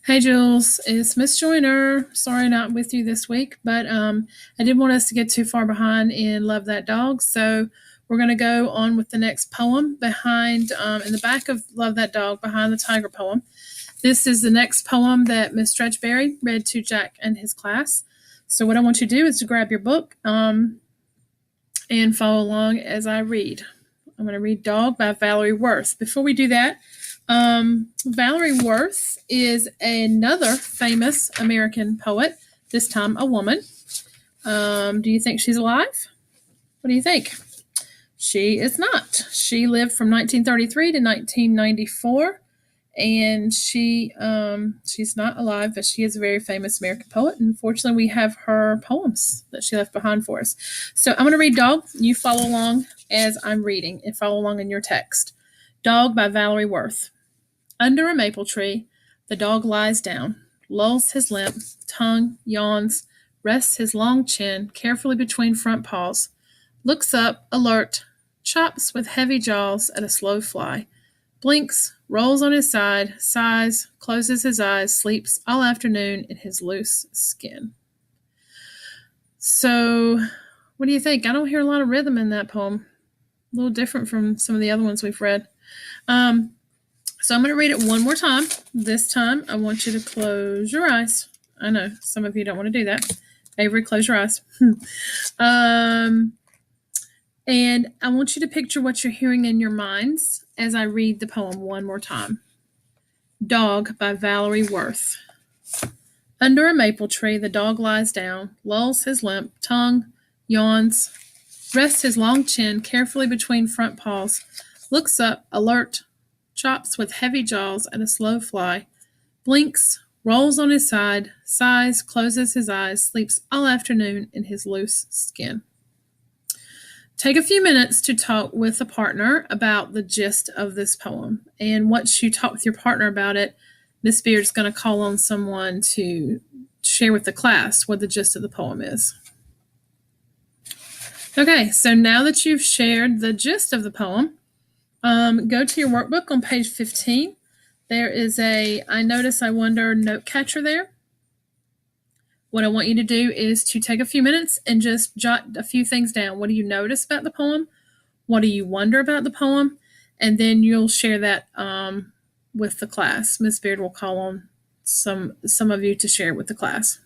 Hey Jules, it's Miss Joyner. Sorry not with you this week, but I didn't want us to get too far behind in Love That Dog, so we're going to go on with the next poem behind, in the back of Love That Dog, behind the tiger poem. This is the next poem that Miss Stretchberry read to Jack and his class. So what I want you to do is to grab your book and follow along as I read. I'm going to read Dog by Valerie Worth. Before we do that, Valerie Worth is another famous American poet, this time a woman. Do you think she's alive? What do you think? She is not. She lived from 1933 to 1994, and she's not alive, but she is a very famous American poet. And fortunately, we have her poems that she left behind for us. So I'm going to read Dog. You follow along as I'm reading and follow along in your text. Dog by Valerie Worth. Under a maple tree, the dog lies down, lulls his limp tongue, yawns, rests his long chin carefully between front paws, looks up, alert, chops with heavy jaws at a slow fly, blinks, rolls on his side, sighs, closes his eyes, sleeps all afternoon in his loose skin. So, what do you think? I don't hear a lot of rhythm in that poem. A little different from some of the other ones we've read. So I'm going to read it one more time. This time, I want you to close your eyes. I know some of you don't want to do that. Avery, close your eyes. And I want you to picture what you're hearing in your minds as I read the poem one more time. Dog by Valerie Worth. Under a maple tree, the dog lies down, lulls his limp tongue, yawns, rests his long chin carefully between front paws, looks up, alert, chops with heavy jaws at a slow fly, blinks, rolls on his side, sighs, closes his eyes, sleeps all afternoon in his loose skin. Take a few minutes to talk with a partner about the gist of this poem. And once you talk with your partner about it, Miss Beard's going to call on someone to share with the class what the gist of the poem is. Okay, so now that you've shared the gist of the poem, go to your workbook on page 15. There is a I Notice, I Wonder note catcher there. What I want you to do is to take a few minutes and just jot a few things down. What do you notice about the poem? What do you wonder about the poem? And then you'll share that with the class. Miss Beard will call on some of you to share with the class.